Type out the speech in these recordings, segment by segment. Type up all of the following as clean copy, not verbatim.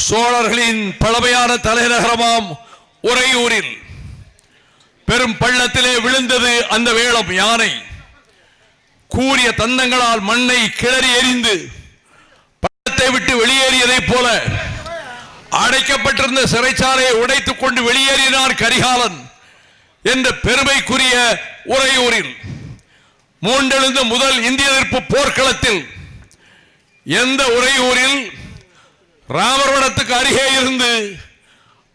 சோழர்களின் பழமையான தலைநகரமாம் உறையூரில் பெரும் பள்ளத்திலே விழுந்தது அந்த வேளம் யானை. கூரிய தந்தங்களால் மண்ணை கிளறி எறிந்து பள்ளத்தை விட்டு வெளியேறியதைப் போல அடைக்கப்பட்டிருந்த சிறைச்சாலையை உடைத்துக் கொண்டு வெளியேறினார் கரிகாலன் என்ற பெருமைக்குரிய உறையூரில். மூண்டெழுந்த முதல் இந்திய எதிர்ப்பு போர்க்களத்தில் எந்த உறையூரில் ராமர்வனத்துக்கு அருகே இருந்து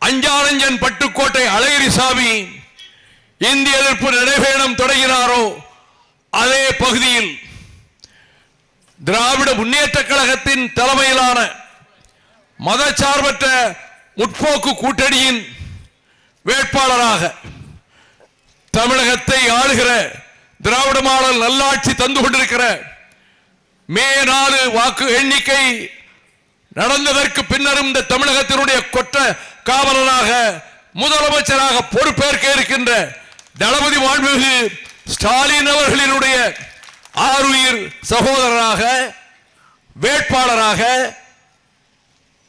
அஞ்சானஞ்சன் பட்டுக்கோட்டை அழகிரிசாமி இந்திய எதிர்ப்பு நடைபயணம் தொடங்கினாரோ அதே பகுதியில் திராவிட முன்னேற்ற கழகத்தின் தலைமையிலான மதச்சார்பற்ற முற்போக்கு கூட்டணியின் வேட்பாளராக தமிழகத்தை ஆளுகிற திராவிட மாடல் நல்லாட்சி தந்து கொண்டிருக்கிற மே 4 வாக்கு எண்ணிக்கை நடந்ததற்கு பின்னரும் இந்த தமிழகத்தினுடைய கொற்ற காவலராக முதலமைச்சராக பொறுப்பேற்க இருக்கின்ற தளபதி மாண்புமிகு ஸ்டாலின் அவர்களினுடைய ஆருயிர் சகோதரராக வேட்பாளராக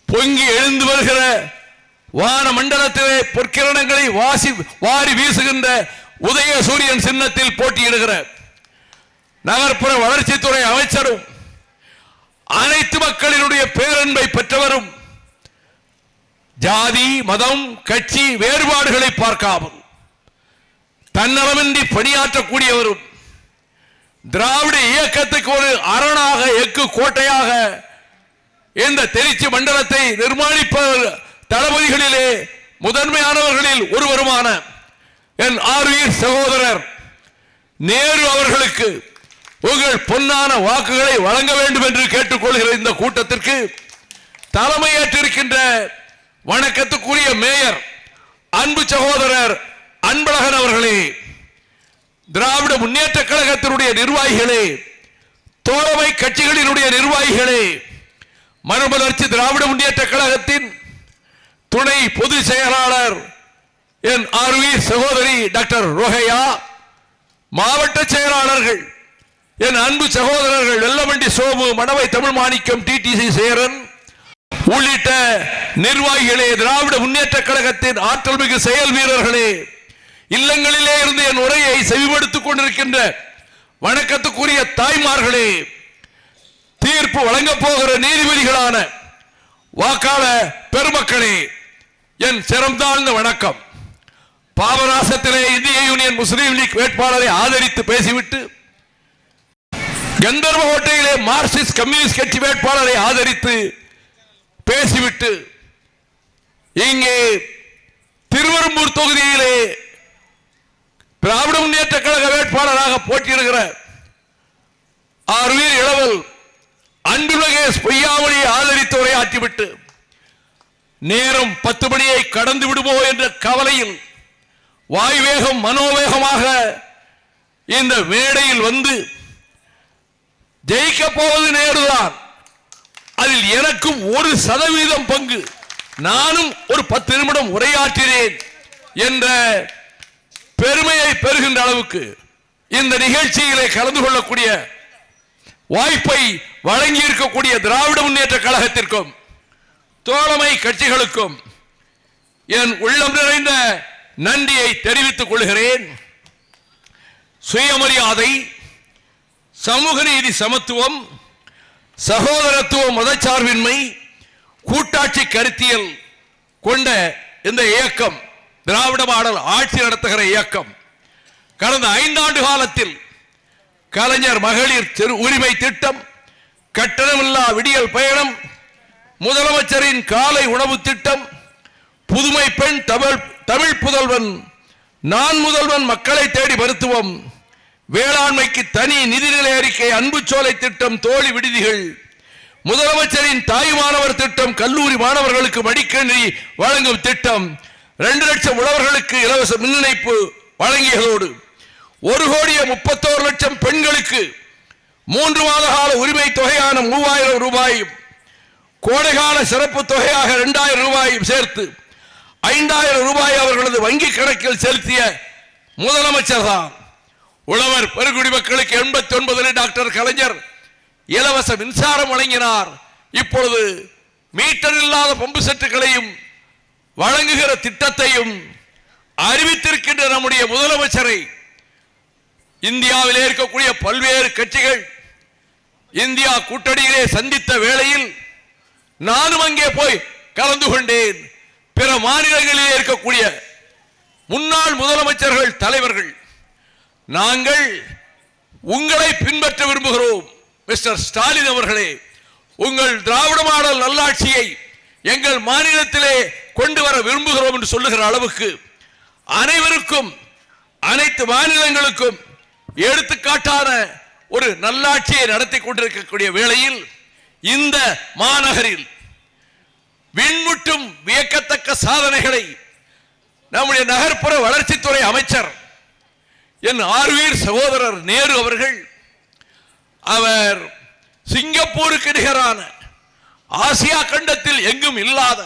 பொங்கி எழுந்து வருகிற வான மண்டலத்திலே பொற்கிரணங்களை வாரி வீசுகின்ற உதய சூரியன் சின்னத்தில் போட்டியிடுகிற நகர்ப்புற வளர்ச்சித்துறை அமைச்சரும் அனைத்து மக்களினுடைய பேரன்பை பெற்றவரும் ஜாதி மதம் கட்சி வேறுபாடுகளை பார்க்காமல் தன்னலமின்றி பணியாற்றக்கூடியவரும் திராவிட இயக்கத்துக்கு ஒரு அரணாக எக்கு கோட்டையாக இந்த திருச்சி மண்டலத்தை நிர்மாணிப்பவர் தளபதிகளிலே முதன்மையானவர்களில் ஒருவருமான என் ஆருயிர் சகோதரர் நேரு அவர்களுக்கு உங்கள் பொன்னான வாக்குகளை வழங்க வேண்டும் என்று கேட்டுக்கொள்கிற இந்த கூட்டத்திற்கு தலைமையேற்றிருக்கின்ற வணக்கத்துக்குரிய மேயர் அன்பு சகோதரர் அன்பழகன் அவர்களே, திராவிட முன்னேற்ற கழகத்தினுடைய நிர்வாகிகளே, தோழமை கட்சிகளினுடைய நிர்வாகிகளே, மறுமலர்ச்சி திராவிட முன்னேற்ற கழகத்தின் துணை பொதுச் செயலாளர் என் ஆருயிர் சகோதரி டாக்டர் ரோஹையா, மாவட்ட செயலாளர்கள் என் அன்பு சகோதரர்கள் வெல்லமண்டி சோமு, மணவை தமிழ் மாணிக்கம், டிடிசி சேரன் உள்ளிட்ட நிர்வாகிகளே, திராவிட முன்னேற்ற கழகத்தின் ஆற்றல் மிகு செயல் வீரர்களே, இல்லங்களிலே இருந்து என் உரையை செவிமடுத்துக் கொண்டிருக்கின்ற வணக்கத்துக்குரிய தாய்மார்களே, தீர்ப்பு வழங்கப் போகிற நீதிபதிகளான வாக்காள பெருமக்களே, என் சிரம் தாழ்ந்த வணக்கம். பாபநாசத்திலே இந்திய யூனியன் முஸ்லீம் லீக் வேட்பாளரை ஆதரித்து பேசிவிட்டு கந்தர்வ கோட்டையிலே மார்க்சிஸ்ட் கம்யூனிஸ்ட் கட்சி வேட்பாளரை ஆதரித்து பேசிவிட்டு இங்கே திருவெரும்பூர் தொகுதியிலே திராவிட முன்னேற்ற கழக வேட்பாளராக போட்டியிடுகிற ஆர்வீர் இளவல் அன்புலகேஷ் பொய்யாமொழியை ஆதரித்து உரையாற்றிவிட்டு நேரம் 10 மணியை கடந்து விடுமோ என்ற கவலையில் வாய்வேகம் மனோவேகமாக இந்த மேடையில் வந்து ஜெயிக்க போவது நேருதான், அதில் எனக்கும் 1% பங்கு, நானும் ஒரு 10 நிமிடம் உரையாற்றினேன் என்ற பெருமையை பெறுகின்ற அளவுக்கு இந்த நிகழ்ச்சியிலே கலந்து கொள்ளக்கூடிய வாய்ப்பை வழங்கி இருக்கக்கூடிய திராவிட முன்னேற்ற கழகத்திற்கும் தோழமை கட்சிகளுக்கும் என் உள்ளம் நிறைந்த நன்றியை தெரிவித்துக் கொள்கிறேன். சுயமரியாதை, சமூக நீதி, சமத்துவம், சகோதரத்துவம், மதச்சார்பின்மை, கூட்டாட்சி கருத்தியல் கொண்ட இந்த இயக்கம் திராவிட மாடல் ஆட்சி நடத்துகிற இயக்கம் கடந்த 5 ஆண்டு காலத்தில் கலைஞர் மகளிர் உரிமை திட்டம், கட்டணமில்லா விடியல் பயணம், முதலமைச்சரின் காலை உணவு திட்டம், புதுமை பெண், தமிழ் புதல்வன், நான் முதல்வன், மக்களை தேடி மருத்துவம், வேளாண்மைக்கு தனி நிதிநிலை அறிக்கை, அன்பு சோலை திட்டம், தோழி விடுதிகள், முதலமைச்சரின் தாய் மாணவர் திட்டம், கல்லூரி மாணவர்களுக்கு மடிக்கணினி வழங்கும் திட்டம், 2 லட்சம் உழவர்களுக்கு இலவச மின் இணைப்பு வழங்கியதோடு 1,31,00,000 பெண்களுக்கு 3 மாத கால உரிமை தொகையான 3000 ரூபாயும் கோடைகால சிறப்பு தொகையாக 2000 ரூபாயும் சேர்த்து 5000 ரூபாய் அவர்களது வங்கி கணக்கில் செலுத்திய முதலமைச்சர் தான். உழவர் பெருங்குடி மக்களுக்கு 89 டாக்டர் கலைஞர் இலவச மின்சாரம் வழங்கினார். இப்பொழுது மீட்டர் இல்லாத பம்பு செட்டுகளையும் வழங்குகிற திட்டத்தையும் அறிவித்திருக்கின்ற நம்முடைய முதலமைச்சரை இந்தியாவிலே இருக்கக்கூடிய பல்வேறு கட்சிகள் இந்தியா கூட்டணியிலே சந்தித்த வேளையில் நானும் அங்கே போய் கலந்து கொண்டேன். பிற மாநிலங்களிலே இருக்கக்கூடிய முன்னாள் முதலமைச்சர்கள், தலைவர்கள், நாங்கள் உங்களை பின்பற்ற விரும்புகிறோம். மிஸ்டர் ஸ்டாலின் அவர்களே, உங்கள் திராவிட மாடல் நல்லாட்சியை எங்கள் மாநிலத்திலே கொண்டு வர விரும்புகிறோம் என்று சொல்லுகிற அளவுக்கு அனைவருக்கும், அனைத்து மாநிலங்களுக்கும் எடுத்துக்காட்டான ஒரு நல்லாட்சியை நடத்தி கொண்டிருக்கக்கூடிய வேளையில் இந்த மாநகரில் விண்முட்டும் வியக்கத்தக்க சாதனைகளை நம்முடைய நகர்ப்புற வளர்ச்சித்துறை அமைச்சர் என் ஆர்வீர் சகோதரர் நேரு அவர்கள், அவர் சிங்கப்பூருக்கு நிகரான ஆசியா கண்டத்தில் எங்கும் இல்லாத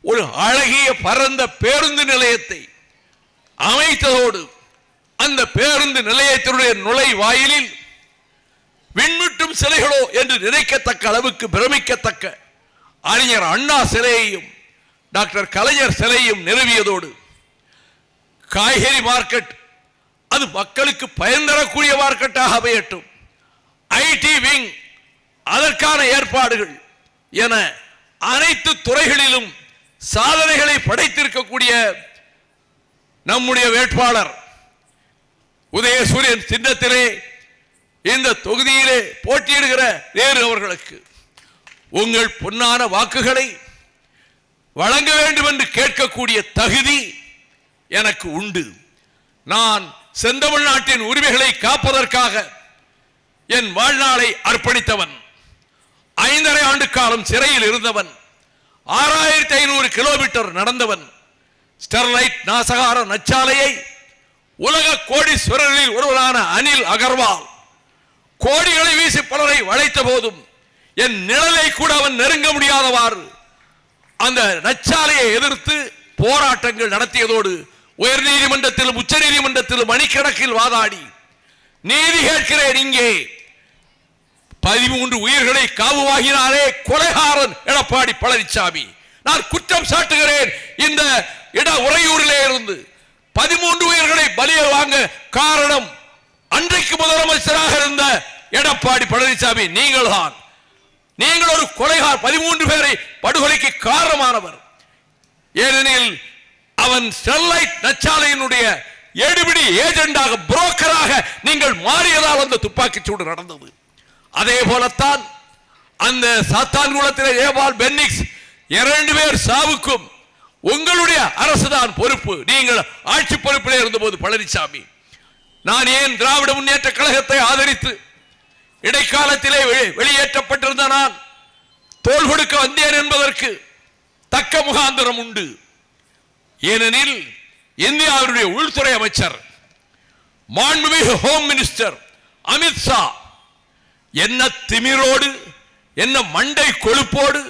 ஒரு அழகிய பரந்த பேருந்து நிலையத்தை அமைத்ததோடு அந்த பேருந்து நிலையத்தினுடைய நுழைவாயிலில் விண்முட்டும் சிலைகளோ என்று நினைக்கத்தக்க அளவுக்கு பிரமிக்கத்தக்க அறிஞர் அண்ணா சிலையையும் டாக்டர் கலைஞர் சிலையும் நிறுவியதோடு காய்கறி மார்க்கெட் அது மக்களுக்கு பயன் தரக்கூடிய மார்க்கெட்டாக அமையட்டும், ஐடி விங் அதற்கான ஏற்பாடுகள் என அனைத்து துறைகளிலும் சாதனைகளை படைத்திருக்கக்கூடிய நம்முடைய வேட்பாளர் உதயசூரியன் சின்னத்திலே இந்த தொகுதியிலே போட்டியிடுகிற நேரு அவர்களுக்கு உங்கள் பொன்னான வாக்குகளை வழங்க வேண்டும் என்று கேட்கக்கூடிய தகுதி எனக்கு உண்டு. நான் செந்தமிழ்நாட்டின் உரிமைகளை காப்பதற்காக என் வாழ்நாளை அர்ப்பணித்தவன், 5½ ஆண்டு காலம் சிறையில் இருந்தவன், 6500 கிலோமீட்டர் நடந்தவன், ஸ்டெர்லைட் நாசகார நச்சாலையை உலக கோடீஸ்வரர்களில் ஒருவரான அனில் அகர்வால் கோடிகளை வீசி பலரை வளைத்த போதும் என் நிழலை கூட அவன் நெருங்க முடியாதவாறு அந்த நச்சாலையை எதிர்த்து போராட்டங்கள் நடத்தியதோடு உயர் நீதிமன்றத்திலும் உச்ச நீதிமன்றத்திலும் மணிக்கணக்கில் வாதாடி நீதி கேட்கிறேன். இங்கே 13 உயிர்களை காவுவாகினாரே கொலைகாரன் எடப்பாடி பழனிசாமி, நான் குற்றம் சாட்டுகிறேன். இந்த இட உறையூரிலே இருந்து 13 உயிர்களை பலிய வாங்க காரணம் அன்றைக்கு முதலமைச்சராக இருந்த எடப்பாடி பழனிசாமி நீங்கள் தான். நீங்கள் ஒரு கொலைகார், 13 பேரை படுகொலைக்கு காரணமானவர். ஏனெனில் அவன் ஸ்டெர்லைட் நச்சாலையினுடைய எடுபிடி ஏஜெண்டாக, புரோக்கராக நீங்கள் மாறியதால் அந்த துப்பாக்கிச் சூடு நடந்தது. அதே போலத்தான் அந்த சாத்தான்குளத்திலே ஏவால் பென்னிக்ஸ் 2 பேர் சாவுக்கும் உங்களுடைய அரசுதான் பொறுப்பு. நீங்கள் ஆட்சி பொறுப்பிலே இருந்தபோது பழனிசாமி, நான் ஏன் திராவிட முன்னேற்ற கழகத்தை ஆதரித்து இடைக்காலத்திலே வெளியேற்றப்பட்டிருந்த நான் தோள் கொடுக்க வந்தேன் என்பதற்கு தக்க முகாந்திரம் உண்டு. ஏனெனில் இந்தியாவுடைய உள்துறை அமைச்சர் மாண்புமிகு ஹோம் மினிஸ்டர் அமித்ஷா என்ன திமிரோடு, என்ன மண்டை கொழுப்போடு,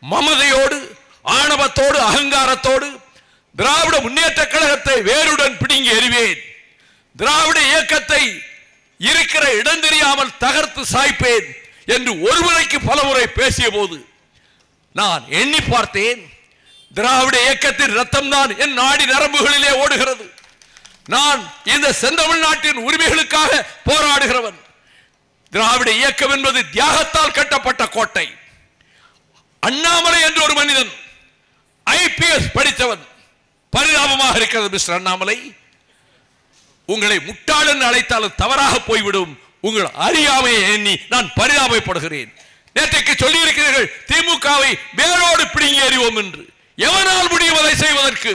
மமதையோடு, ஆணவத்தோடு, அகங்காரத்தோடு திராவிட முன்னேற்ற கழகத்தை வேருடன் பிடுங்கி எறிவேன், திராவிட இயக்கத்தை இருக்கிற இடம் தெரியாமல் தகர்த்து சாய்ப்பேன் என்று ஒருமுறைக்கு பலமுறை பேசிய போது நான் எண்ணி பார்த்தேன். திராவிட இயக்கத்தின் ரத்தம் தான் என் நாடி நரம்புகளிலே ஓடுகிறது. நான் இந்த செந்தமிழ்நாட்டின் உரிமைகளுக்காக போராடுகிறவன். திராவிட இயக்கம் என்பது தியாகத்தால் கட்டப்பட்ட கோட்டை. அண்ணாமலை என்ற ஒரு மனிதன் IPS படித்தவன். பரிதாபமாக இருக்கிறது மிஸ்டர் அண்ணாமலை, உங்களை முட்டாள் என்று அழைத்தாலும் தவறாக போய்விடும். உங்கள் அறியாமையை எண்ணி நான் பரிதாபப்படுகிறேன். நேற்றைக்கு சொல்லி இருக்கிறீர்கள் திமுகவை வேரோடு பிடுங்கி எறிவோம் என்று. எவனால் முடியும் அதை செய்வதற்கு?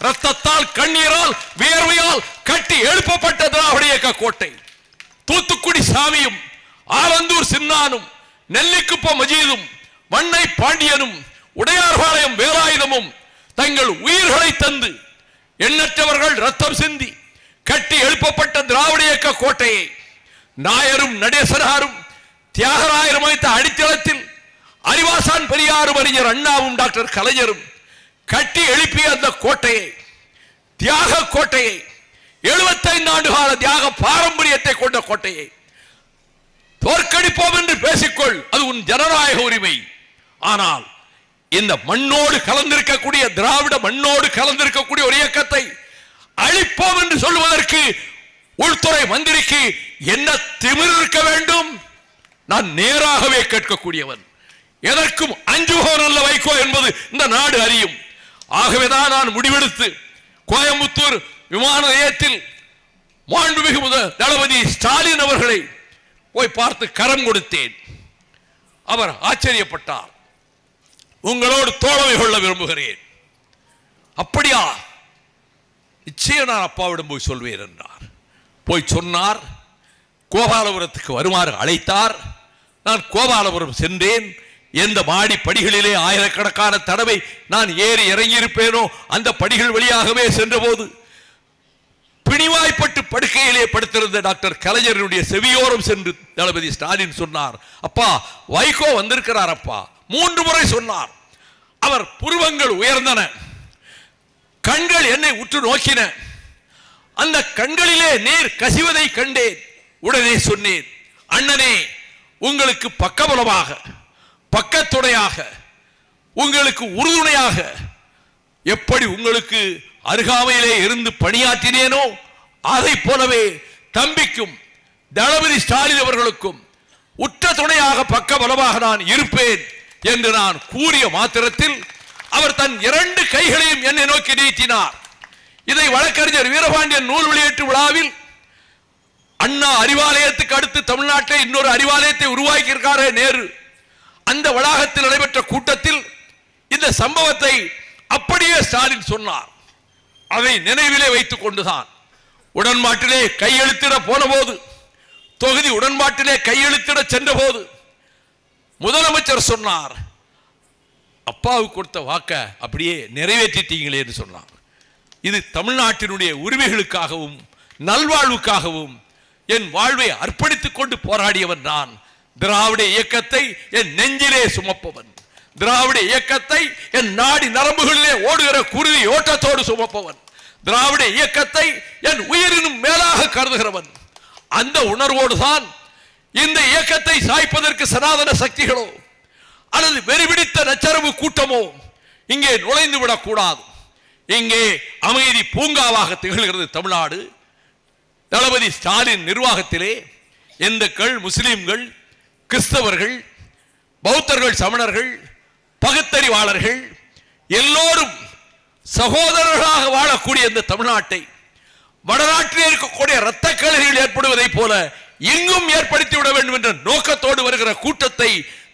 ரத்தத்தால், கண்ணீரால், வியர்வையால் கட்டி எழுப்பப்பட்ட திராவிட இயக்க கோட்டை. தூத்துக்குடி சாமியும், ஆலந்தூர் சின்னானும், நெல்லிக்குப்பம் மஜீதும், மண்ணை பாண்டியனும், உடையார்பாளையம் வேலாயுதமும் தங்கள் உயிர்களை தந்து எண்ணற்றவர்கள் ரத்தம் சிந்தி கட்டி எழுப்பப்பட்ட திராவிட இயக்க கோட்டையை நாயரும் நடேசனாரும் தியாகராயரும் அமைத்த அடித்தளத்தில் அறிவாசான் பெரியாரும் அறிஞர் அண்ணாவும் டாக்டர் கலைஞரும் கட்டி எழுப்பிய அந்த கோட்டையை, தியாக கோட்டையை, 75 ஆண்டு கால தியாக பாரம்பரியத்தை கொண்ட கோட்டையை தோற்கடிப்போம் என்று பேசிக்கொள், அது உன் ஜனநாயக உரிமை. ஆனால் இந்த மண்ணோடு கலந்திருக்கக்கூடிய திராவிட மண்ணோடு கலந்திருக்கக்கூடிய ஒரு இயக்கத்தை அழிப்போம் என்று சொல்வதற்கு உள்துறை மந்திரிக்கு என்ன திமிர் இருக்க வேண்டும்? நான் நேராகவே கேட்கக்கூடியவன். எதற்கும் அஞ்சுபவன் அல்ல வைகோ என்பது இந்த நாடு அறியும். ஆகவேதான் நான் முடிவெடுத்து கோயம்புத்தூர் விமான நிலையத்தில் மாண்புமிகு தளபதி ஸ்டாலின் அவர்களை போய் பார்த்து கரம் கொடுத்தேன். அவர் ஆச்சரியப்பட்டார். உங்களோடு தோழமை கொள்ள விரும்புகிறேன். அப்படியா? நிச்சயம் நான் அப்பாவிடம் போய் சொல்வேன் என்றார். போய் சொன்னார். கோபாலபுரத்துக்கு வருமாறு அழைத்தார். நான் கோபாலபுரம் சென்றேன். எந்த மாடி படிகளிலே ஆயிரக்கணக்கான தடவை நான் ஏறி இறங்கியிருப்பேனோ அந்த படிகள் வழியாகவே சென்ற போது பிணிவாய்ப்பட்டு படுக்கையிலே படுத்திருந்த டாக்டர் கலைஞருடைய செவியோரம் சென்று தளபதி ஸ்டாலின் சொன்னார், அப்பா வைகோ வந்திருக்கிறார் அப்பா. 3 முறை சொன்னார். அவர் புருவங்கள் உயர்ந்தன, கண்கள் என்னை உற்று நோக்கின. அந்த கண்களிலே நீர் கசிவதை கண்டேன். உடனே சொன்னேன், அண்ணனே உங்களுக்கு பக்கபலமாக, பக்கத்துணையாக, உங்களுக்கு உறுதுணையாக எப்படி உங்களுக்கு அருகாமையிலே இருந்து பணியாற்றினேனோ அதை போலவே தம்பிக்கும் தளபதி ஸ்டாலின் அவர்களுக்கும் உற்ற துணையாக பக்கபலமாக நான் இருப்பேன் என்று நான் கூறிய மாத்திரத்தில் அவர் தன் 2 கைகளையும் என்னை நோக்கி நீட்டினார். இதை வழக்கறிஞர் வீரபாண்டியன் நூல் வெளியீட்டு விழாவில் அண்ணா அறிவாலயத்துக்கு அடுத்து தமிழ்நாட்டில் இன்னொரு அறிவாலயத்தை உருவாக்கி இருக்காரே நேரு, அந்த வளாகத்தில் நடைபெற்ற கூட்டத்தில் இந்த சம்பவத்தை அப்படியே ஸ்டாலின் சொன்னார். அதை நினைவிலே வைத்துக் கொண்டுதான் உடன்பாட்டிலே கையெழுத்திட போன போது, தொகுதி உடன்பாட்டிலே கையெழுத்திட சென்ற போது முதலமைச்சர் சொன்னார், அப்பாவுக்கு கொடுத்த வாக்க அப்படியே நிறைவேற்றிட்டீங்களே என்று சொன்னார். இது தமிழ்நாட்டினுடைய உரிமைகளுக்காகவும் நல்வாழ்வுக்காகவும் என் வாழ்வை அர்ப்பணித்துக் கொண்டு போராடியவன் நான். திராவிட இயக்கத்தை என் நெஞ்சிலே சுமப்பவன், திராவிட இயக்கத்தை என் நாடி நரம்புகளிலே ஓடுகிற குருதி ஓட்டத்தோடு சுமப்பவன், திராவிட இயக்கத்தை என் உயிரினும் மேலாக கருதுகிறவன். அந்த உணர்வோடு தான் இந்த இயக்கத்தை சாய்ப்பதற்கு சனாதன சக்திகளோ அல்லது வெறிபிடித்த நச்சரவு கூட்டமோ இங்கே நுழைந்து விடக்கூடாது. இங்கே அமைதி பூங்காவாக திகழ்கிறது தமிழ்நாடு. தளபதி ஸ்டாலின் நிர்வாகத்திலே இந்துக்கள், முஸ்லிம்கள், கிறிஸ்தவர்கள், பௌத்தர்கள், சமணர்கள், பகுத்தறிவாளர்கள் எல்லோரும் சகோதரர்களாக வாழக்கூடிய இந்த தமிழ்நாட்டை வடநாட்டில் இருக்கக்கூடிய இரத்த கலரிகள் ஏற்படுவதை போல இங்கும் ஏற்படுத்திவிட வேண்டும் என்ற நோக்கத்தோடு வருகிற கூட்டத்தை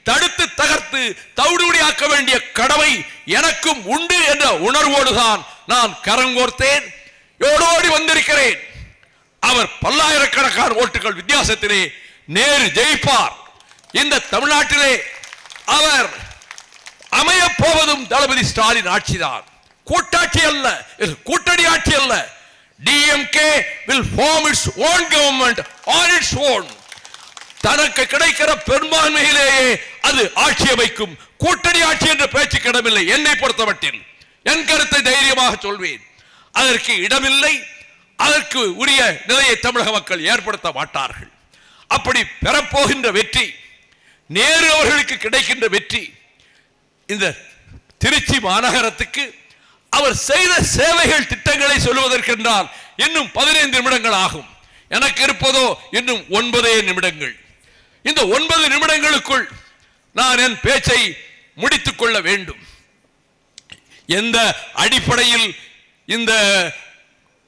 தடுத்து தகர்த்து தவிடுபடியாக்க வேண்டிய கடமை எனக்கும் உண்டு என்ற உணர்வோடுதான் நான் கரங்கோர்த்தேன். ஓடோடி வந்திருக்கிறேன். அவர் பல்லாயிரக்கணக்கான ஓட்டுகள் வித்தியாசத்திலே நேரு ஜெயிப்பார். இந்த தமிழ்நாட்டிலே அவர் அமைய போவதும் தளபதி ஸ்டாலின் ஆட்சிதான். கூட்டாட்சி அல்ல, கூட்டணி ஆட்சி அல்ல. DMK will form its own government on its own. தனக்கு கிடைக்கிற பெரும்பான்மையிலேயே அது ஆட்சி அமைக்கும். கூட்டணி ஆட்சி என்ற பேச்சு இடமில்லை. என்னை பொறுத்தமட்டில் என் கருத்தை தைரியமாக சொல்வேன். அதற்கு இடமில்லை. அதற்கு உரிய நிலையை தமிழக மக்கள் ஏற்படுத்த மாட்டார்கள். அப்படி பெறப்போகின்ற வெற்றி, நேரு அவர்களுக்கு கிடைக்கின்ற வெற்றி, இந்த திருச்சி மாநகரத்துக்கு அவர் செய்த சேவைகள் திட்டங்களை சொல்வதற்கென்றால் இன்னும் 15 நிமிடங்கள் ஆகும். எனக்கு இருப்பதோ இன்னும் 9 நிமிடங்கள். இந்த 9 நிமிடங்களுக்குள் நான் என் பேச்சை முடித்துக் கொள்ள வேண்டும். எந்த அடிப்படையில் இந்த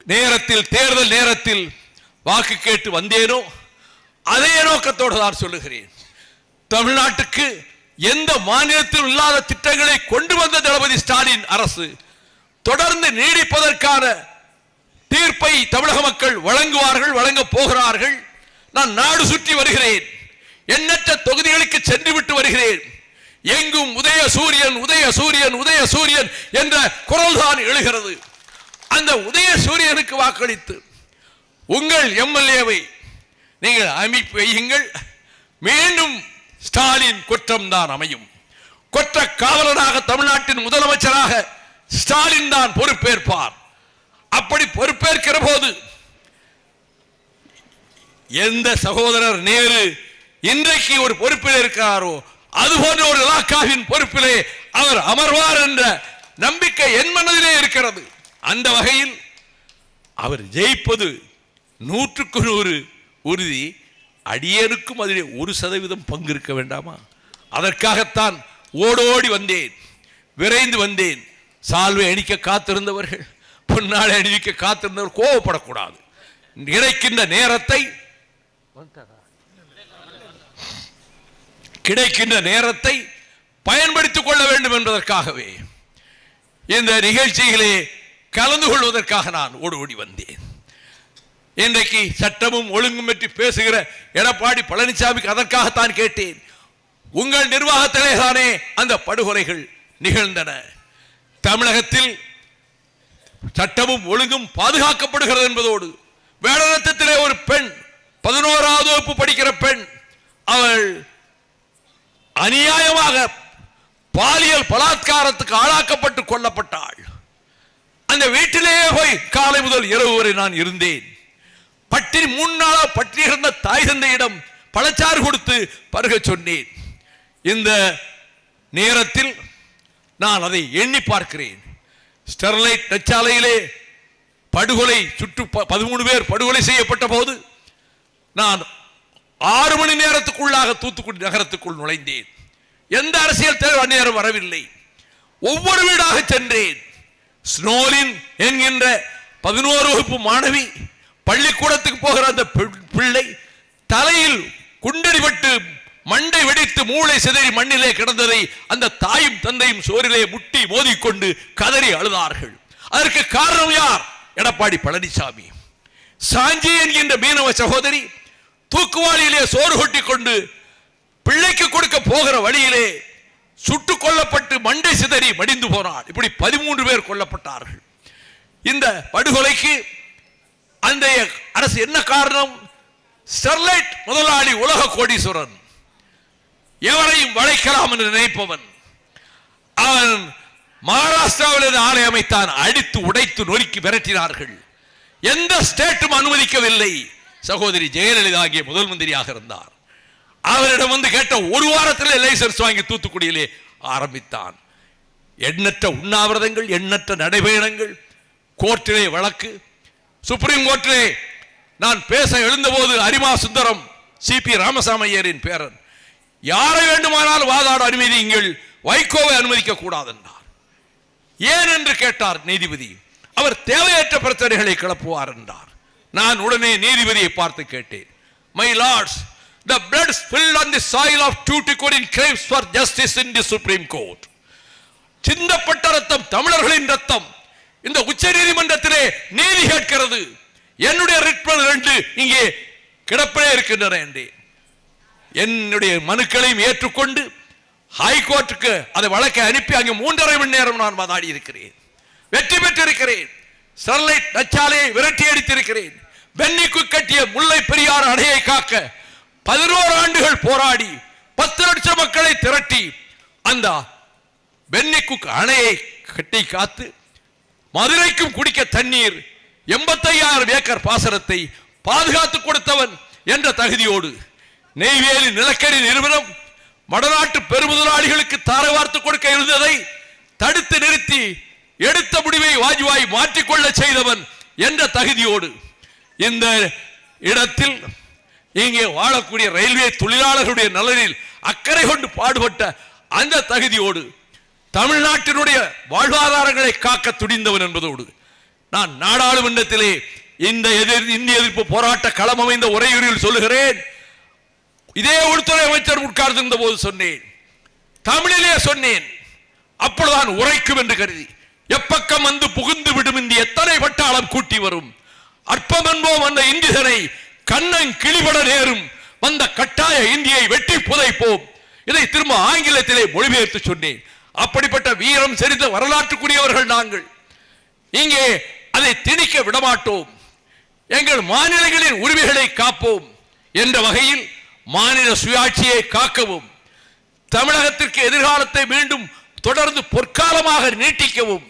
நேரத்தில், தேர்தல் நேரத்தில் வாக்கு கேட்டு வந்தேனோ அதே நோக்கத்தோடு தான் சொல்லுகிறேன். தமிழ்நாட்டுக்கு எந்த மாநிலத்தில் இல்லாத திட்டங்களை கொண்டு வந்த தளபதி ஸ்டாலின் அரசு தொடர்ந்து நீடிப்பதற்கான தீர்ப்பை தமிழக மக்கள் வழங்குவார்கள், வழங்க போகிறார்கள். நான் நாடு சுற்றி வருகிறேன். எண்ணற்ற தொகுதிகளுக்கு சென்று விட்டு வருகிறேன். எங்கும் உதய சூரியன், உதய சூரியன், உதய சூரியன் என்ற குரல் தான் எழுகிறது. அந்த உதய சூரியனுக்கு வாக்களித்து உங்கள் MLA-வை நீங்கள் அமைப்பு வையுங்கள். மீண்டும் ஸ்டாலின் குற்றம் தான் அமையும். குற்ற காவலனாக தமிழ்நாட்டின் முதலமைச்சராக ஸ்டாலின் தான் பொறுப்பேற்பார். அப்படி பொறுப்பேற்கிற போது எந்த சகோதரர் நேரு இன்றைக்கு ஒரு பொறுப்பில் இருக்கிறாரோ அதுபோன்ற ஒரு இலாக்காவின் பொறுப்பிலே அவர் அமர்வார் என்ற நம்பிக்கை என் மனதிலே இருக்கிறது. அந்த வகையில் அவர் ஜெயிப்பது 100% உறுதி. அடியேனுக்கும் அதிலே 1% பங்கு இருக்க வேண்டாமா? அதற்காகத்தான் ஓடோடி வந்தேன், விரைந்து வந்தேன். சால்வை அணிக்க காத்திருந்தவர்கள், பொன்னாளை அணிவிக்க காத்திருந்தவர் கோபப்படக்கூடாது. கிடைக்கின்ற நேரத்தை பயன்படுத்திக் கொள்ள வேண்டும் என்பதற்காகவே இந்த நிகழ்ச்சிகளே கலந்து கொள்வதற்காக நான் ஓடி வந்தேன். இன்றைக்கு சட்டமும் ஒழுங்கும் பற்றி பேசுகிற எடப்பாடி பழனிசாமிக்கு அதற்காகத்தான் கேட்டேன். உங்கள் நிர்வாகத்திலே தானே அந்த படுகொலைகள் நிகழ்ந்தன. தமிழகத்தில் சட்டமும் ஒழுங்கும் பாதுகாக்கப்படுகிறது என்பதோடு வேடரத்தத்திலே ஒரு பெண், 11வது வகுப்பு படிக்கிற பெண், அவள் அநியாயமாக பாலியல் பலாத்காரத்துக்கு ஆளாக்கப்பட்டு கொல்லப்பட்டாள். அந்த வீட்டிலேயே போய் காலை முதல் இரவு வரை நான் இருந்தேன். பட்டினி 3 நாளாக பட்டினி இருந்த தாய் தந்தையிடம் பழச்சாறு கொடுத்து பருக சொன்னேன். இந்த நேரத்தில் நான் அதை எண்ணி பார்க்கிறேன். ஸ்டெர்லைட் நச்சாலையிலே படுகொலை 13 பேர் படுகொலை செய்யப்பட்ட போது நான் 6 மணி நேரத்துக்குள்ளாக தூத்துக்குடி நகரத்துக்குள் நுழைந்தேன். எந்த அரசியல் தேர்வு அந்நேரம் வரவில்லை. ஒவ்வொரு வீடாக சென்றேன். ஸ்னோலின் என்கின்ற 11 வகுப்பு மாணவி, பள்ளிக்கூடத்துக்கு போகிற அந்த பிள்ளை தலையில் குண்டடிபட்டு மண்டை வெடித்து மூளை சிதறி மண்ணிலே கிடந்ததை அந்த தாயும் தந்தையும் சோரிலே முட்டி மோதிக்கொண்டு கதறி அழுதார்கள். அதற்கு காரணம் யார்? எடப்பாடி பழனிசாமி. சாஞ்சி என்கின்ற மீனவ சகோதரி தூக்குவாளியிலே சோறு கொட்டி கொண்டு பிள்ளைக்கு கொடுக்க போகிற வழியிலே சுட்டுக் கொல்லப்பட்டு மண்டை சிதறி மடிந்து போனார். இப்படி 13 பேர் கொல்லப்பட்டார்கள். இந்த படுகொலைக்கு அந்த அரசு என்ன காரணம்? ஸ்டெர்லைட் முதலாளி உலக கோடீஸ்வரன், எவரையும் வளைக்கலாம் என்று நினைப்பவன். அவன் மகாராஷ்டிராவில் ஆலை அமைத்தான். அடித்து உடைத்து நொறுக்கி விரட்டினார்கள். எந்த ஸ்டேட்டும் அனுமதிக்கவில்லை. சகோதரி ஜெயலலிதா ஆகிய முதல் மந்திரியாக இருந்தார். அவரிடம் வந்து கேட்ட ஒரு வாரத்தில் லைசன்ஸ் வாங்கி தூத்துக்குடியிலே ஆரம்பித்தான். எண்ணற்ற உண்ணாவிரதங்கள், எண்ணற்ற நடைபயணங்கள், கோர்ட்டிலே வழக்கு. சுப்ரீம் கோர்ட்டிலே நான் பேச எழுந்தபோது அரிமா சுந்தரம் சிபி ராமசாமையரின் பேரன், யாரை வேண்டுமானால் வாதாட அனுமதியுங்கள், வைகோவை அனுமதிக்க கூடாது என்றார். ஏன் என்று கேட்டார் நீதிபதி. அவர் தேவையற்ற பிரச்சனைகளை கிளப்புவார் என்றார். நான் உடனே நீதிபதியை பார்த்து கேட்டேன், my lords, the blood spilled on the soil of Tuticorin craves for justice in the Supreme Court. சிந்தப்பட்ட ரத்தம் தமிழர்களின் ரத்தம் இந்த உச்ச நீதிமன்றத்திலே நீதி கேட்கிறது. என்னுடைய ரிட்மன் 2 இங்கே கிடப்பிலே இருக்கின்றன என்றேன். என்னுடைய மனுக்களையும் ஏற்றுக்கொண்டு ஹைகோர்ட்டுக்கு அதை வழக்கை அனுப்பி அங்கே 3.5 மணி நேரம் நான் வாதாடி இருக்கிறேன். வெற்றி பெற்றிருக்கிறேன். ஸ்டெர்லைட் நச்சாலையை விரட்டி அடித்திருக்கிறேன். பென்னிக்கு கட்டிய முல்லை பெரியார் அணையை காக்க 11 ஆண்டுகள் போராடி 10 லட்சம் மக்களை திரட்டி அந்த பென்னிக்கு அணையை கட்டி காத்து மதுரைக்கும் குடிக்க தண்ணீர் 85,000 ஏக்கர் பாசனத்தை பாதுகாத்து கொடுத்தவன் என்ற தகுதியோடு நெய்வேலி நிலக்கரி நிறுவனம் வடநாட்டு பெருமுதலாளிகளுக்கு தாரை வார்த்து கொடுக்க இருந்ததை தடுத்து நிறுத்தி எடுத்த முடிவை வாஜ்பாய் மாற்றிக்கொள்ள செய்தவன் என்ற தகுதியோடு இந்த இடத்தில் இங்கே வாழக்கூடிய ரயில்வே தொழிலாளர்களுடைய நலனில் அக்கறை கொண்டு பாடுபட்ட அந்த தகுதியோடு தமிழ்நாட்டினுடைய வாழ்வாதாரங்களை காக்க துடிந்தவன் என்பதோடு நான் நாடாளுமன்றத்திலே இந்த இந்திய எதிர்ப்பு போராட்ட களம் அமைந்த உரையுரையில் சொல்லுகிறேன். இதே உள்துறை அமைச்சர் உட்கார்ந்திருந்த போது சொன்னேன், தமிழிலே சொன்னேன். அப்பொழுதுதான் உரைக்கும் என்று கருதி, எப்பக்கம் வந்து புகுந்து விடும் இந்த எத்தனை பட்டாளம் கூட்டி வரும், அற்பம் என்போம் அந்த இந்தியனை கண்ணன் கிளிபட நேரும், வந்த கட்டாய இந்தியை வெட்டி புதைப்போம். இதை திரும்ப ஆங்கிலத்திலே மொழிபெயர்த்து சொன்னேன். அப்படிப்பட்ட வீரம் செறிந்த வரலாற்றுக்குரியவர்கள் நாங்கள். இங்கே அதை திணிக்க விடமாட்டோம். எங்கள் மாநிலங்களின் உரிமைகளை காப்போம் என்ற வகையில் மாநில சுயாட்சியை காக்கவும், தமிழகத்திற்கு எதிர்காலத்தை மீண்டும் தொடர்ந்து பொற்காலமாக நீட்டிக்கவும்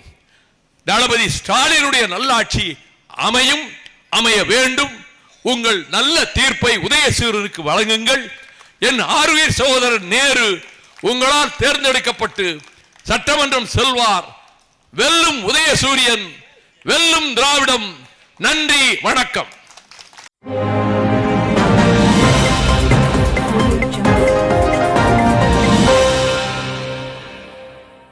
தளபதி ஸ்டாலினுடைய நல்லாட்சி அமைய வேண்டும். உங்கள் நல்ல தீர்ப்பை உதயசூரனுக்கு வழங்குங்கள். என் ஆருயிர் சகோதரர் நேரு உங்களால் தேர்ந்தெடுக்கப்பட்டு சட்டமன்றம் செல்வார். வெல்லும் உதயசூரியன், வெல்லும் திராவிடம். நன்றி, வணக்கம்.